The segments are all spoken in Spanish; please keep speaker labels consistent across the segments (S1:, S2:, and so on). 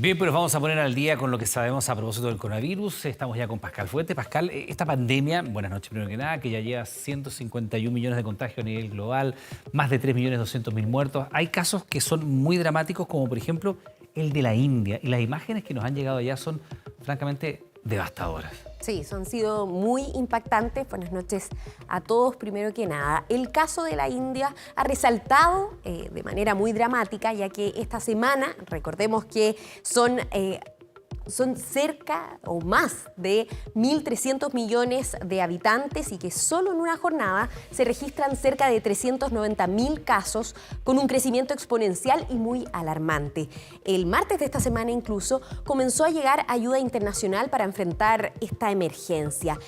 S1: Bien, pues nos vamos a poner al día con lo que sabemos a propósito del coronavirus. Estamos ya con Pascal Fuente. Pascal, esta pandemia, buenas noches primero que nada, que ya lleva 151 millones de contagios a nivel global, más de 3.200.000 muertos. Hay casos que son muy dramáticos, como por ejemplo el de la India. Y las imágenes que nos han llegado allá son francamente devastadoras.
S2: Sí, han sido muy impactantes. Buenas noches a todos. Primero que nada, el caso de la India ha resaltado de manera muy dramática, ya que esta semana, recordemos que son cerca o más de 1.300 millones de habitantes y que solo en una jornada se registran cerca de 390.000 casos, con un crecimiento exponencial y muy alarmante. El martes de esta semana incluso comenzó a llegar ayuda internacional para enfrentar esta emergencia.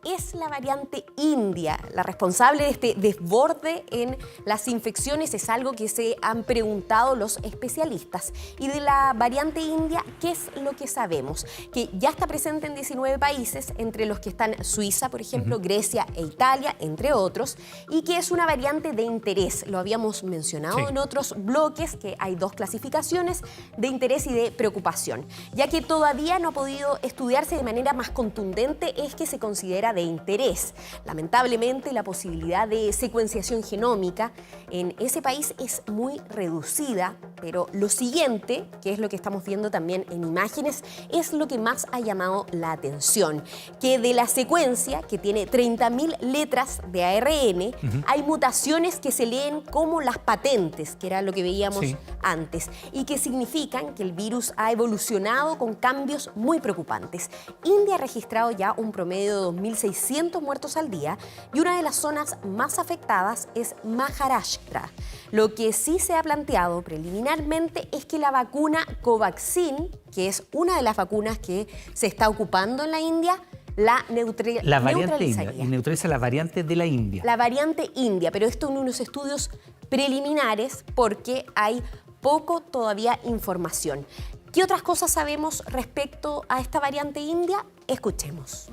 S2: Es la variante India la responsable de este desborde en las infecciones. Es algo que se han preguntado los especialistas. Y de la variante India, ¿qué es lo que sabemos? Que ya está presente en 19 países, entre los que están Suiza, por ejemplo, Grecia e Italia, entre otros, y que es una variante de interés. Lo habíamos mencionado en otros bloques, que hay dos clasificaciones, de interés y de preocupación. Ya que todavía no ha podido estudiarse de manera más contundente, es que se considera de interés. Lamentablemente, la posibilidad de secuenciación genómica en ese país es muy reducida, pero lo siguiente, que es lo que estamos viendo también en imágenes, es lo que más ha llamado la atención, que de la secuencia, que tiene 30.000 letras de ARN, hay mutaciones que se leen como las patentes, que era lo que veíamos antes, y que significan que el virus ha evolucionado con cambios muy preocupantes. India ha registrado ya un promedio de 2.600 muertos al día y una de las zonas más afectadas es Maharashtra. Lo que sí se ha planteado preliminarmente es que la vacuna Covaxin, que es una de las vacunas que se está ocupando en la India, la
S1: variante India, y neutraliza la variante de la India.
S2: La variante India, pero esto en unos estudios preliminares porque hay poco todavía información. ¿Qué otras cosas sabemos respecto a esta variante India? Escuchemos.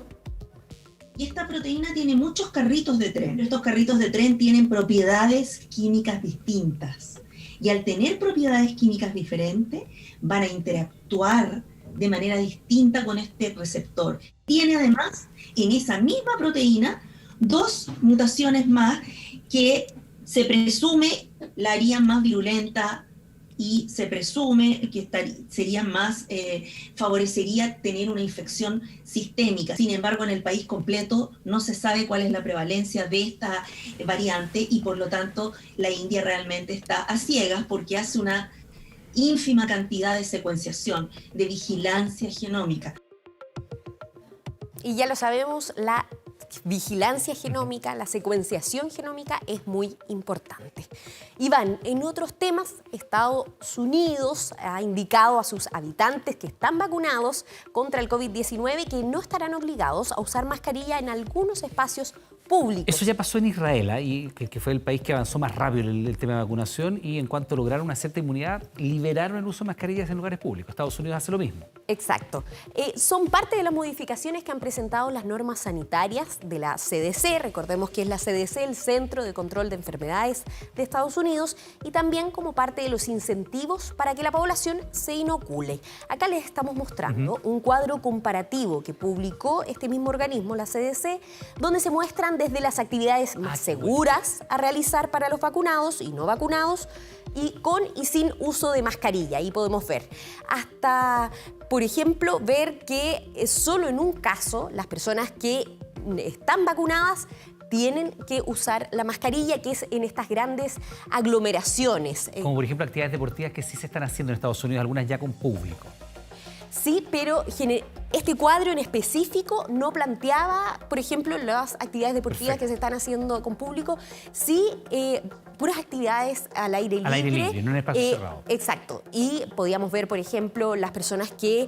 S3: Y esta proteína tiene muchos carritos de tren. Estos carritos de tren tienen propiedades químicas distintas. Y al tener propiedades químicas diferentes, van a interactuar de manera distinta con este receptor. Tiene además en esa misma proteína dos mutaciones más que se presume la harían más virulenta y se presume que sería más, favorecería tener una infección sistémica. Sin embargo, en el país completo no se sabe cuál es la prevalencia de esta variante y por lo tanto la India realmente está a ciegas porque hace una ínfima cantidad de secuenciación, de vigilancia genómica.
S2: Y ya lo sabemos, la vigilancia genómica, la secuenciación genómica es muy importante. Iván, en otros temas, Estados Unidos ha indicado a sus habitantes que están vacunados contra el COVID-19 que no estarán obligados a usar mascarilla en algunos espacios públicos.
S1: Eso ya pasó en Israel, y que fue el país que avanzó más rápido en el tema de vacunación y en cuanto lograron una cierta inmunidad, liberaron el uso de mascarillas en lugares públicos. Estados Unidos hace lo mismo.
S2: Exacto. Son parte de las modificaciones que han presentado las normas sanitarias de la CDC. Recordemos que es la CDC, el Centro de Control de Enfermedades de Estados Unidos, y también como parte de los incentivos para que la población se inocule. Acá les estamos mostrando un cuadro comparativo que publicó este mismo organismo, la CDC, donde se muestran desde las actividades más seguras a realizar para los vacunados y no vacunados, y con y sin uso de mascarilla. Ahí podemos ver hasta, por ejemplo, ver que solo en un caso las personas que están vacunadas tienen que usar la mascarilla, que es en estas grandes aglomeraciones.
S1: Como por ejemplo actividades deportivas que sí se están haciendo en Estados Unidos, algunas ya con público.
S2: Sí, pero este cuadro en específico no planteaba, por ejemplo, las actividades deportivas que se están haciendo con público, sí puras actividades al aire libre.
S1: Al aire libre, en un espacio cerrado.
S2: Exacto. Y podíamos ver, por ejemplo, las personas que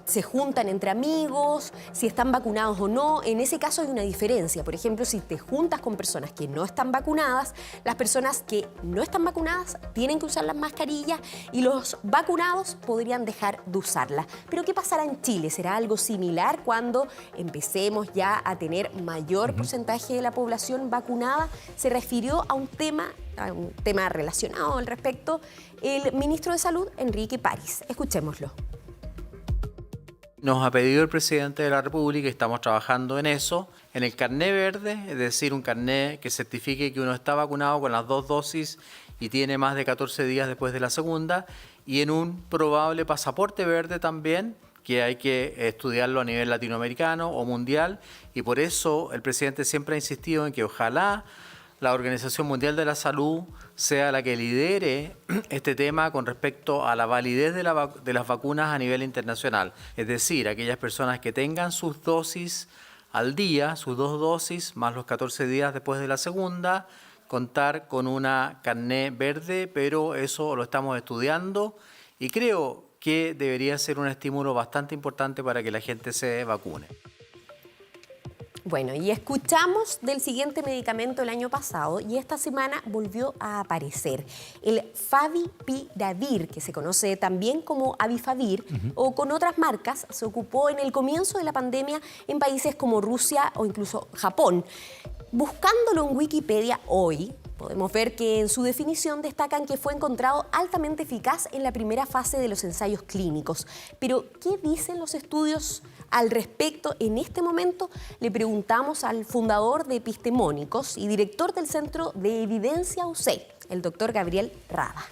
S2: se juntan entre amigos, si están vacunados o no. En ese caso hay una diferencia. Por ejemplo, si te juntas con personas que no están vacunadas, las personas que no están vacunadas tienen que usar las mascarillas y los vacunados podrían dejar de usarlas. Pero ¿qué pasará en Chile? ¿Será algo similar cuando empecemos ya a tener mayor porcentaje de la población vacunada? Se refirió a un tema un tema relacionado al respecto, el ministro de Salud, Enrique París. Escuchémoslo.
S4: Nos ha pedido el presidente de la República y estamos trabajando en eso, en el carné verde, es decir, un carné que certifique que uno está vacunado con las 2 dosis y tiene más de 14 días después de la segunda, y en un probable pasaporte verde también, que hay que estudiarlo a nivel latinoamericano o mundial, y por eso el presidente siempre ha insistido en que ojalá la Organización Mundial de la Salud sea la que lidere este tema con respecto a la validez de las vacunas a nivel internacional. Es decir, aquellas personas que tengan sus dosis al día, sus 2 dosis, más los 14 días después de la segunda, contar con una carné verde, pero eso lo estamos estudiando y creo que debería ser un estímulo bastante importante para que la gente se vacune.
S2: Bueno, y escuchamos del siguiente medicamento el año pasado y esta semana volvió a aparecer. El Favipiravir, que se conoce también como Avifavir, o con otras marcas, se ocupó en el comienzo de la pandemia en países como Rusia o incluso Japón. Buscándolo en Wikipedia hoy, podemos ver que en su definición destacan que fue encontrado altamente eficaz en la primera fase de los ensayos clínicos. Pero, ¿qué dicen los estudios al respecto? En este momento le preguntamos al fundador de Epistemónicos y director del Centro de Evidencia UC, el doctor Gabriel Rada.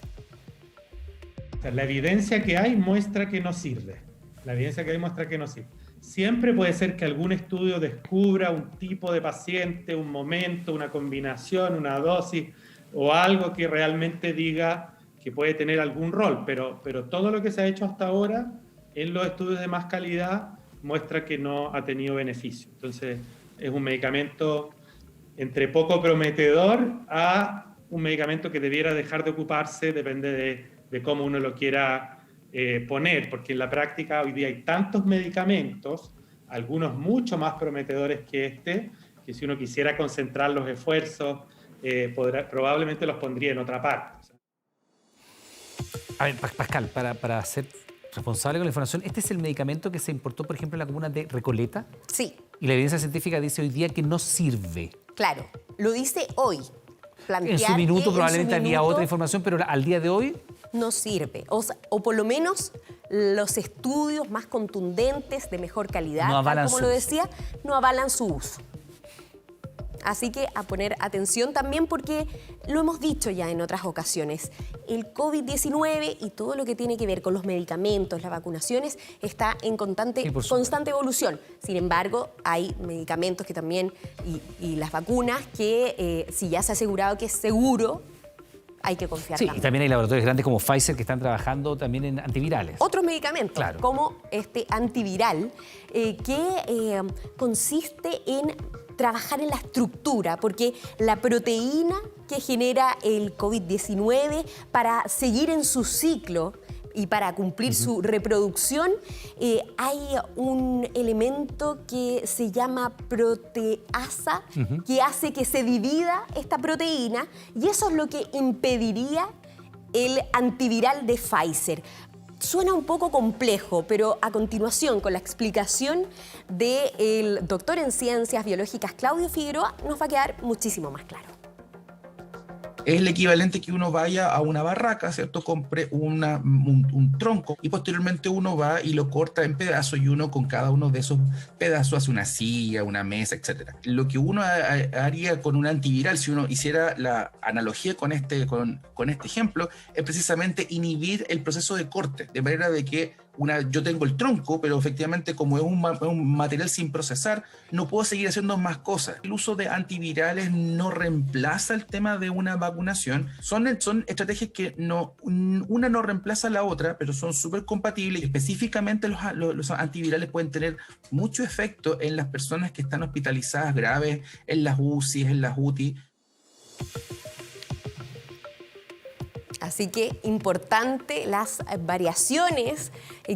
S5: La evidencia que hay muestra que no sirve. La evidencia que hay muestra que no sirve. Siempre puede ser que algún estudio descubra un tipo de paciente, un momento, una combinación, una dosis o algo que realmente diga que puede tener algún rol, pero todo lo que se ha hecho hasta ahora en los estudios de más calidad muestra que no ha tenido beneficio. Entonces, es un medicamento entre poco prometedor a un medicamento que debiera dejar de ocuparse, depende de cómo uno lo quiera poner, porque en la práctica hoy día hay tantos medicamentos, algunos mucho más prometedores que este, que si uno quisiera concentrar los esfuerzos, probablemente los pondría en otra parte.
S1: A ver, Pascal, para ser responsable con la información, ¿este es el medicamento que se importó, por ejemplo, en la comuna de Recoleta?
S2: Sí.
S1: Y la evidencia científica dice hoy día que no sirve.
S2: Claro, lo dice hoy.
S1: En su minuto probablemente había otra información, pero al día de hoy
S2: no sirve. O por lo menos los estudios más contundentes, de mejor calidad,
S1: no avalan
S2: como lo decía, no avalan su uso. Así que a poner atención también porque lo hemos dicho ya en otras ocasiones. El COVID-19 y todo lo que tiene que ver con los medicamentos, las vacunaciones, está en constante evolución. Sin embargo, hay medicamentos que también, y las vacunas, que si ya se ha asegurado que es seguro, hay que confiar también.
S1: Y también hay laboratorios grandes como Pfizer que están trabajando también en antivirales.
S2: Otros medicamentos, como este antiviral, que consiste en trabajar en la estructura, porque la proteína que genera el COVID-19 para seguir en su ciclo y para cumplir su reproducción, hay un elemento que se llama proteasa, que hace que se divida esta proteína, y eso es lo que impediría el antiviral de Pfizer. Suena un poco complejo, pero a continuación, con la explicación del doctor en Ciencias Biológicas Claudio Figueroa, nos va a quedar muchísimo más claro.
S6: Es el equivalente que uno vaya a una barraca, ¿cierto? Compre un tronco y posteriormente uno va y lo corta en pedazos y uno con cada uno de esos pedazos hace una silla, una mesa, etc. Lo que uno haría con un antiviral, si uno hiciera la analogía con este ejemplo, es precisamente inhibir el proceso de corte, de manera de que yo tengo el tronco, pero efectivamente como es un material sin procesar, no puedo seguir haciendo más cosas. El uso de antivirales no reemplaza el tema de una vacunación. Son estrategias que una no reemplaza a la otra, pero son súper compatibles. Específicamente los antivirales pueden tener mucho efecto en las personas que están hospitalizadas graves, en las UCI, en las UTI.
S2: Así que importante las variaciones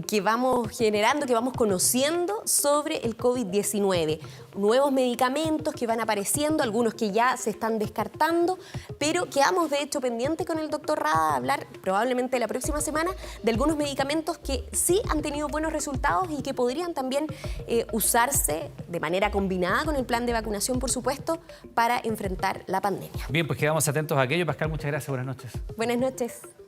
S2: que vamos generando, que vamos conociendo sobre el COVID-19. nuevos medicamentos que van apareciendo, algunos que ya se están descartando, pero quedamos de hecho pendientes con el doctor Rada a hablar probablemente la próxima semana de algunos medicamentos que sí han tenido buenos resultados y que podrían también usarse de manera combinada con el plan de vacunación, por supuesto, para enfrentar la pandemia.
S1: Bien, pues quedamos atentos a aquello. Pascal, muchas gracias. Buenas noches.
S2: Buenas noches.